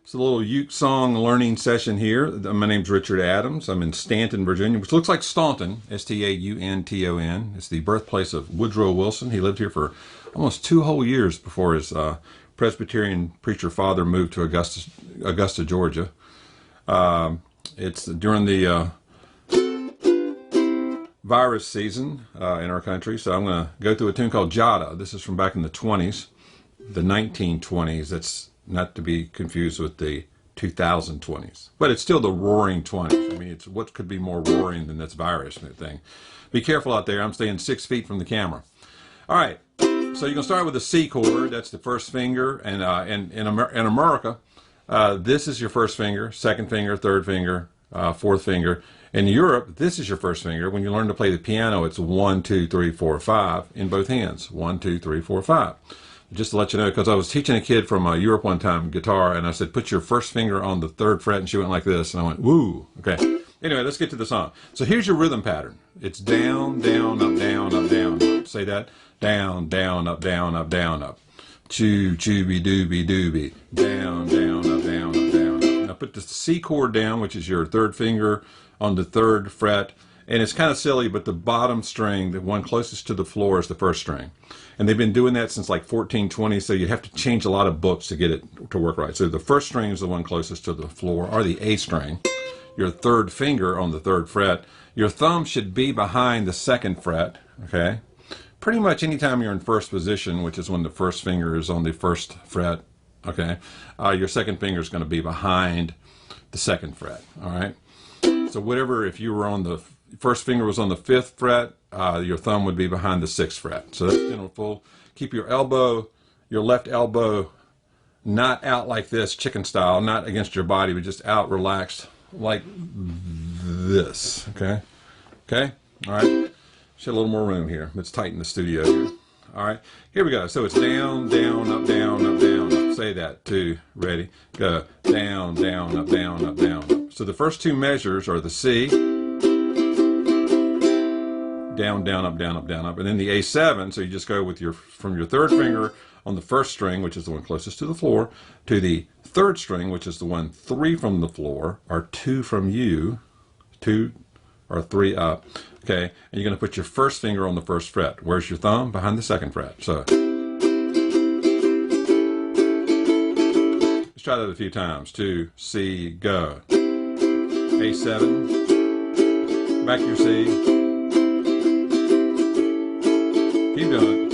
It's a little uke song learning session here. My name's Richard Adams. I'm in Stanton, Virginia, which looks like Staunton, Staunton. It's the birthplace of Woodrow Wilson. He lived here for almost 2 whole years before his Presbyterian preacher father moved to Augusta, Georgia. It's during the virus season in our country, so I'm going to go through a tune called JADA. This is from back in the 20s, the 1920s. That's not to be confused with the 2020s, but it's still the roaring 20s. I mean, it's what could be more roaring than this virus thing. Be careful out there. I'm staying 6 feet from the camera. All right, so you're gonna start with the C chord. That's the first finger, and in America, this is your first finger, second finger, third finger, fourth finger. In Europe, this is your first finger. When you learn to play the piano, it's 1, 2, 3, 4, 5 in both hands. 1, 2, 3, 4, 5. Just to let you know, because I was teaching a kid from Europe one time, guitar, and I said, put your first finger on the 3rd fret, and she went like this, and I went, woo. Okay. Anyway, let's get to the song. So here's your rhythm pattern. It's down, down, up, down, up, down, up. Say that. Down, down, up, down, up, down, up. Choo, chooby, dooby, dooby. Down, down, up, down, up, down, up. Now put the C chord down, which is your 3rd finger on the 3rd fret. And it's kind of silly, but the bottom string, the one closest to the floor, is the 1st string. And they've been doing that since like 1420, so you have to change a lot of books to get it to work right. So the 1st string is the one closest to the floor, or the A string. Your 3rd finger on the 3rd fret. Your thumb should be behind the 2nd fret, okay? Pretty much anytime you're in first position, which is when the 1st finger is on the 1st fret, okay? Your 2nd finger is going to be behind the 2nd fret, all right? So whatever, if you were on the 1st finger was on the 5th fret, your thumb would be behind the 6th fret. So that's general full. Keep your elbow, your left elbow, not out like this, chicken style, not against your body, but just out, relaxed, like this. Okay? Okay? All right? Just a little more room here. Let's tighten the studio here. All right? Here we go. So it's down, down, up, down, up, down, up. Say that. 2. Ready? Go. Down, down, up, down, up, down, up. So the first 2 measures are the C, down, down, up, down, up, down, up, and then the A7. So you just go with from your 3rd finger on the 1st string, which is the one closest to the floor, to the 3rd string, which is the one 3 from the floor, or 2 from you, 2 or 3 up. Okay, and you're going to put your 1st finger on the 1st fret. Where's your thumb? Behind the 2nd fret. So let's try that a few times. 2, C, go. A7, back your C. Keep doing it.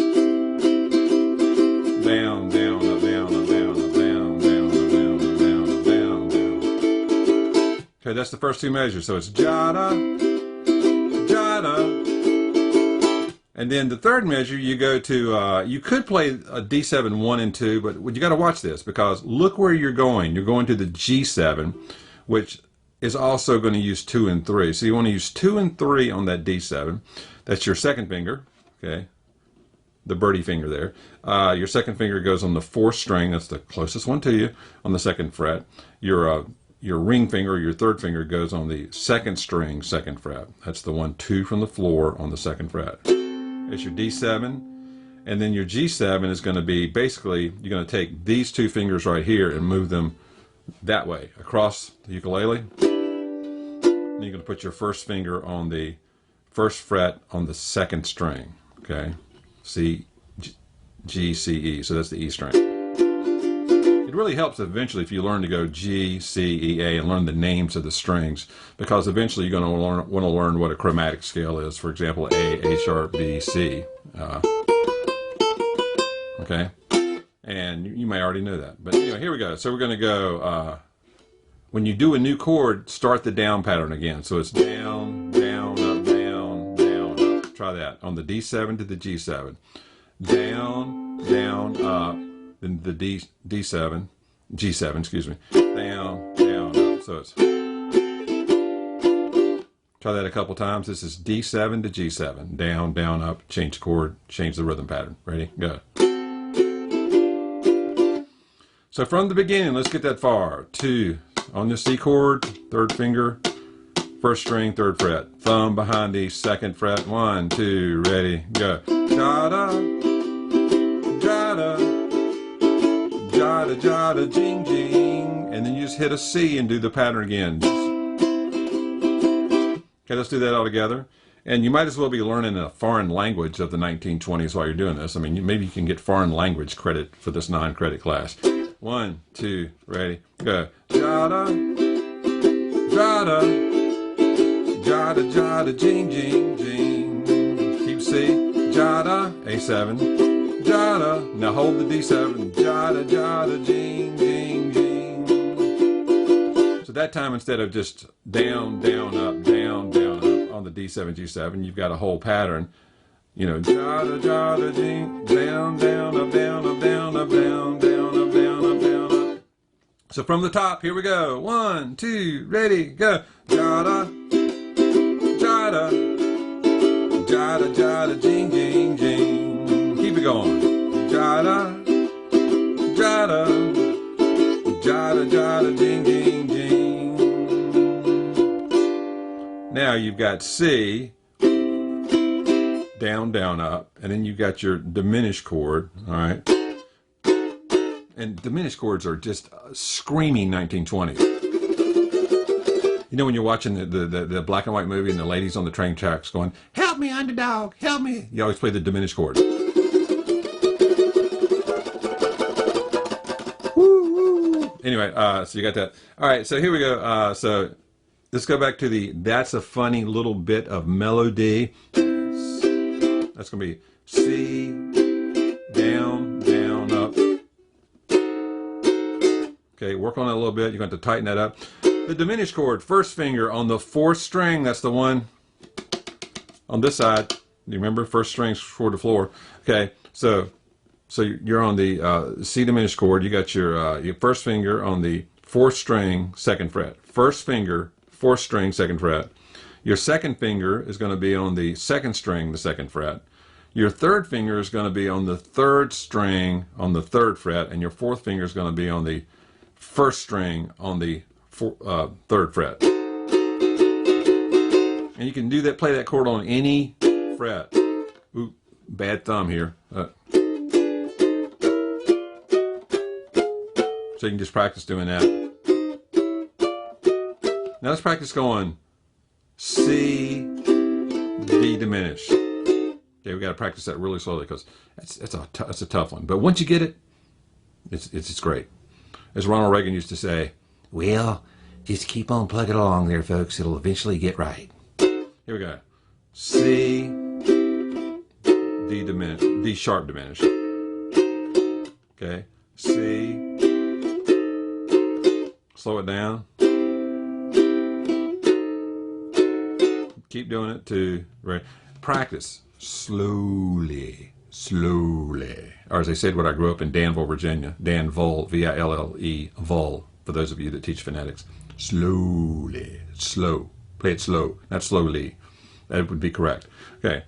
Down, down, up, down, up, down, up, down, down, up, down, up, down, up, down, down. Okay, that's the first 2 measures. So it's jada, jada. And then the 3rd measure, you go to, you could play a D7 1 and 2, but you got to watch this, because look where you're going. You're going to the G7, which is also going to use 2 and 3. So you want to use 2 and 3 on that D7. That's your 2nd finger, okay? The birdie finger there. Your 2nd finger goes on the 4th string. That's the closest one to you on the 2nd fret. Your ring finger, your 3rd finger, goes on the 2nd string, 2nd fret. That's the one 2 from the floor on the 2nd fret. It's your D7, and then your G7 is going to be basically, you're going to take these 2 fingers right here and move them that way across the ukulele. And you're going to put your 1st finger on the 1st fret on the 2nd string. Okay. C, G, C, E. So that's the E string. It really helps eventually if you learn to go G, C, E, A and learn the names of the strings, because eventually you're going to want to learn what a chromatic scale is. For example, A sharp, B, C. Okay? And you may already know that. But anyway, here we go. So we're going to go, when you do a new chord, start the down pattern again. So it's down, down, up, down, down, up. Try that on the D7 to the G7. Down, down, up, then the D7, G7, excuse me. Down, down, up. So it's, try that a couple times. This is D7 to G7. Down, down, up, change the chord, change the rhythm pattern. Ready? Go. So from the beginning, let's get that far. 2 on the C chord, 3rd finger, 1st string, 3rd fret. Thumb behind the 2nd fret. 1, 2, ready, go. Jada, jada, jada. jada, jada, jing, jing. And then you just hit a C and do the pattern again. Okay, let's do that all together. And you might as well be learning a foreign language of the 1920s while you're doing this. I mean, maybe you can get foreign language credit for this non-credit class. 1, 2, ready, go. Jada, jada, jada, jada, jing, jing, jing. Keep C. Jada, A7, jada. Now hold the D7. Jada, jada, jing, jing, jing. So that time, instead of just down, down, up, down, down, up on the D7, G7, you've got a whole pattern. You know, jada, jada, jing, down, down, up, down, up, down, up, down, down, up, down, up, down, up. So from the top, here we go. 1, 2, ready, go. Jada, jada, jada, jada, jing, jing, jing. Keep it going. Jada, jada, jada, jada, jing, jing, jing. Now you've got C, down, down, up, and then you've got your diminished chord, all right? And diminished chords are just screaming 1920s. You know when you're watching the black and white movie and the ladies on the train tracks going, "Help me, underdog, help me." You always play the diminished chord. Woo. Anyway, so you got that. All right, so here we go. So let's go back to that's a funny little bit of melody. That's going to be C, down, down, up. Okay, work on that a little bit. You're going to have to tighten that up. The diminished chord, first finger on the 4th string. That's the one on this side. Do you remember? First string toward the floor. Okay, so you're on the C diminished chord. You got your first finger on the 4th string, 2nd fret. First finger, 4th string, 2nd fret. Your second finger is going to be on the 2nd string, the 2nd fret. Your third finger is going to be on the 3rd string on the 3rd fret, and your 4th finger is going to be on the 1st string on the 3rd fret. And you can do that, play that chord on any fret. Ooh, bad thumb here. So you can just practice doing that. Now let's practice going C, D diminished. Okay, we got to practice that really slowly because it's a tough one. But once you get it, it's great. As Ronald Reagan used to say, "Well, just keep on plugging along there, folks. It'll eventually get right." Here we go. C, D diminished, D sharp diminished. Okay, C. Slow it down. Keep doing it to right. Practice slowly, slowly. Or as they said when I grew up in Danville, Virginia, Danville, V-I-L-L-E, Vol, for those of you that teach phonetics. Slowly, slow. Play it slow, not slowly. That would be correct. Okay.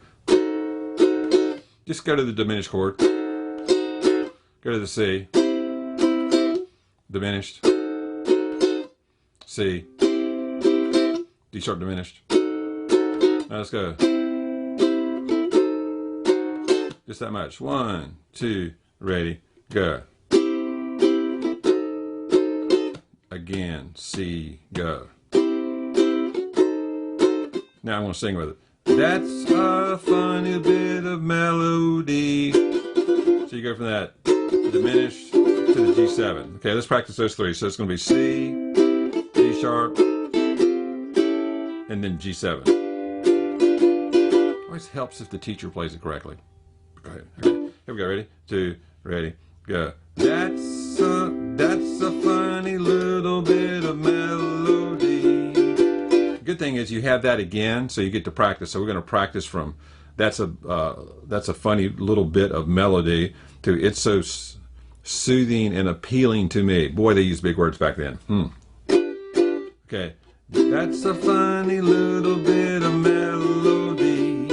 Just go to the diminished chord. Go to the C. Diminished. C. D sharp diminished. Now let's go. Just that much. 1, 2, ready, go. Again, C, go. Now I'm going to sing with it. That's a funny bit of melody. So you go from that diminished to the G7. Okay, let's practice those three. So it's going to be C, D sharp, and then G7. Always helps if the teacher plays it correctly. Go ahead. Okay. Here we go. Ready? 2, ready, go. That's a funny little bit of melody. Good thing is you have that again, so you get to practice. So we're going to practice from that's a funny little bit of melody to it's so soothing and appealing to me. Boy, they used big words back then. Okay. That's a funny little bit of melody.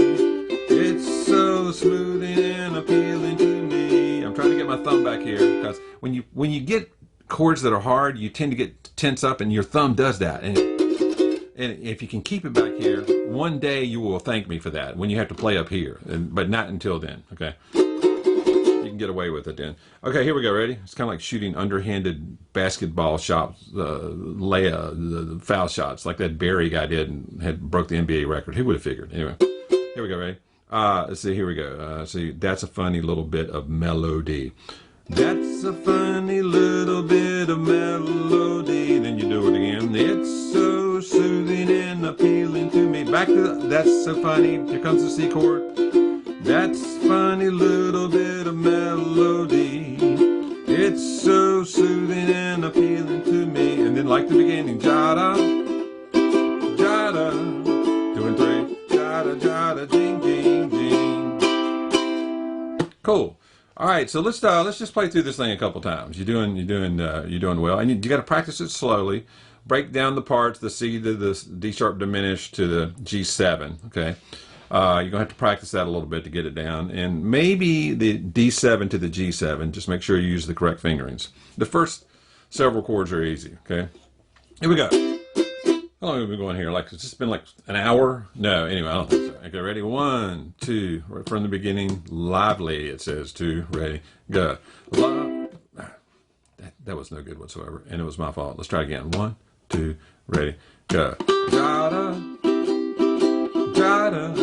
It's so smoothing and appealing to me. I'm trying to get my thumb back here because when you get chords that are hard, you tend to get tense up, and your thumb does that. And if you can keep it back here, one day you will thank me for that when you have to play up here, but not until then. Okay. You can get away with it then. Okay, here we go. Ready? It's kind of like shooting underhanded basketball shots, the foul shots, like that Barry guy did and had broke the NBA record. Who would have figured? Anyway, here we go. Ready? Let's see. Here we go. See, that's a funny little bit of melody. That's a funny little bit of melody. Then you do it again. It's so soothing and appealing to me. Back to the, that's so funny. Here comes the C chord. That's funny little bit of melody. It's so soothing and appealing to me. And then like the beginning, JADA, JADA, 2 and 3, JADA, JADA, jing, jing, jing. Cool. All right, so let's just play through this thing a couple times. You're doing well, and you got to practice it slowly. Break down the parts, the C to the D sharp diminished to the G7. Okay, you're gonna have to practice that a little bit to get it down, and maybe the D7 to the G7. Just make sure you use the correct fingerings. The first several chords are easy. Okay, here we go. How long have we been going here? Like, it's just been like an hour? No, anyway, I don't think so. Okay, ready? 1, 2, right from the beginning. Lively, it says 2, ready, go. That was no good whatsoever, and it was my fault. Let's try it again. 1, 2, ready, go. Jada, jada,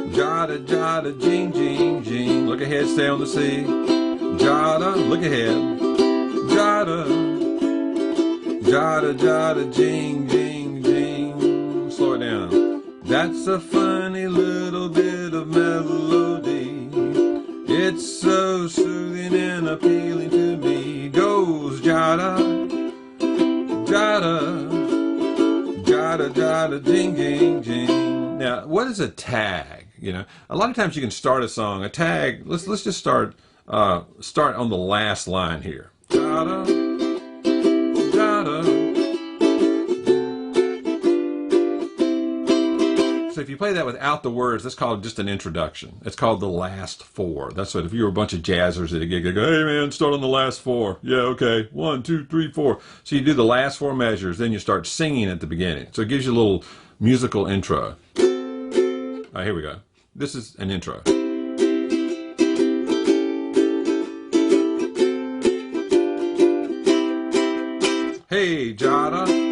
jada, jada, jing, jing, jing. Look ahead, stay on the C. Jada, look ahead. Jada. Jada, jada, jing, jing, jing. Slow it down. That's a funny little bit of melody. It's so soothing and appealing to me. Goes jada, jada, jada, jada, jing, jing, jing. Now, what is a tag? You know, a lot of times you can start a song. A tag. Let's just start on the last line here. Jada. So if you play that without the words, that's called just an introduction. It's called the last 4. That's what, if you were a bunch of jazzers at a gig, they go, hey man, start on the last 4. Yeah, okay. 1, 2, 3, 4. So you do the last 4 measures, then you start singing at the beginning. So it gives you a little musical intro. All right, here we go. This is an intro. Hey, Jada.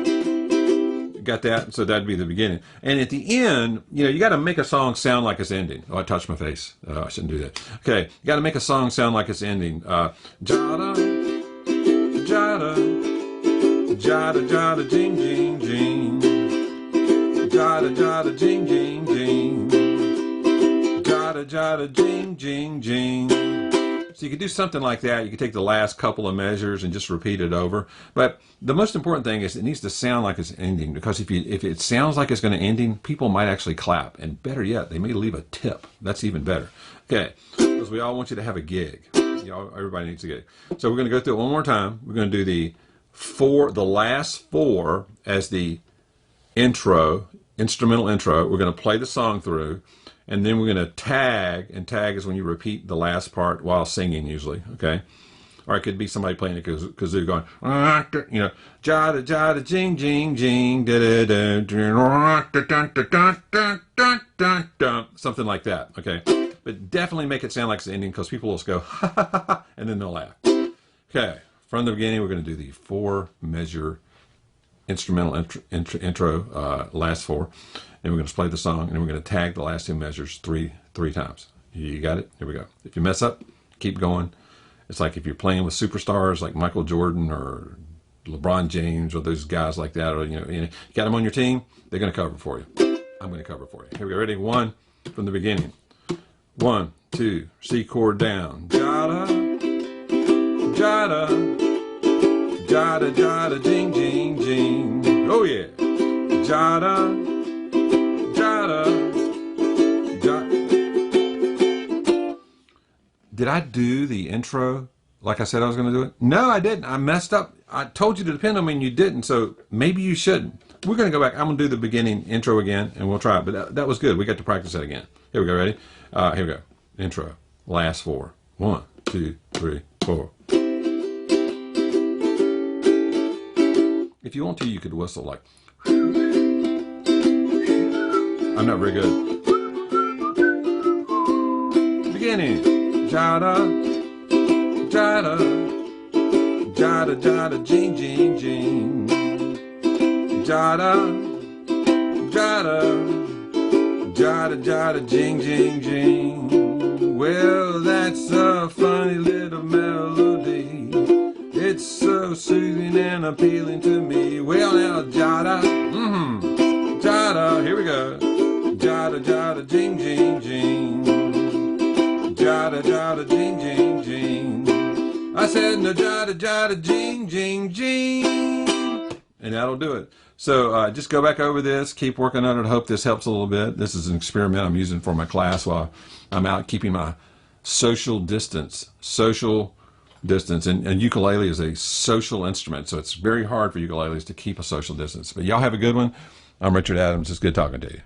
Got that? So that'd be the beginning. And at the end, you know, you got to make a song sound like it's ending. Oh, I touched my face. I shouldn't do that. Okay, you got to make a song sound like it's ending. Jada, jada, jada, jada, jing, jing, jing. Jada, jada, jing, jing, jing. Jada, jada, jing, jing, jing. So you could do something like that. You could take the last couple of measures and just repeat it over. But the most important thing is it needs to sound like it's ending, because if it sounds like it's going to ending, people might actually clap. And better yet, they may leave a tip. That's even better. Okay, because we all want you to have a gig. Everybody needs a gig. So we're going to go through it one more time. We're going to do the last 4 as the intro, instrumental intro. We're going to play the song through. And then we're going to tag, and tag is when you repeat the last part while singing usually, okay? Or it could be somebody playing a kazoo going, you know, jada, jada, jing, jing, jing, da da da, something like that, okay? But definitely make it sound like it's ending, because people will just go, ha, ha, ha, ha, and then they'll laugh. Okay, from the beginning, we're going to do the 4-measure instrumental intro, last 4. And we're going to play the song, and then we're going to tag the last 2 measures three times. You got it? Here we go. If you mess up, keep going. It's like if you're playing with superstars like Michael Jordan or LeBron James or those guys like that, or you got them on your team, they're going to cover for you. I'm going to cover for you. Here we go. Ready? 1 from the beginning. 1, 2, C chord down. Jada, jada, jada, jada, jing, jing, jing. Oh yeah. Jada. Did I do the intro like I said I was going to do it? No, I didn't. I messed up. I told you to depend on me and you didn't, so maybe you shouldn't. We're going to go back. I'm going to do the beginning intro again, and we'll try it. But that was good. We got to practice that again. Here we go. Ready? Here we go. Intro. Last 4. 1, 2, 3, 4. If you want to, you could whistle like... I'm not very good. Beginning. Jada, jada, jada, jada, jing, jing, jing. Jada, jada, jada, jada, jing, jing, jing. Well, that's a funny little melody. It's so soothing and appealing to me. Well, now, jada, jada, here we go. Jada, jada, jing, jing, jing. Jada, jada, jing, jing, jing. I said, no, jada, jada, jing, jing, jing. And that'll do it. So just go back over this, keep working on it. I hope this helps a little bit. This is an experiment I'm using for my class while I'm out keeping my social distance. And ukulele is a social instrument, so it's very hard for ukuleles to keep a social distance. But y'all have a good one. I'm Richard Adams. It's good talking to you.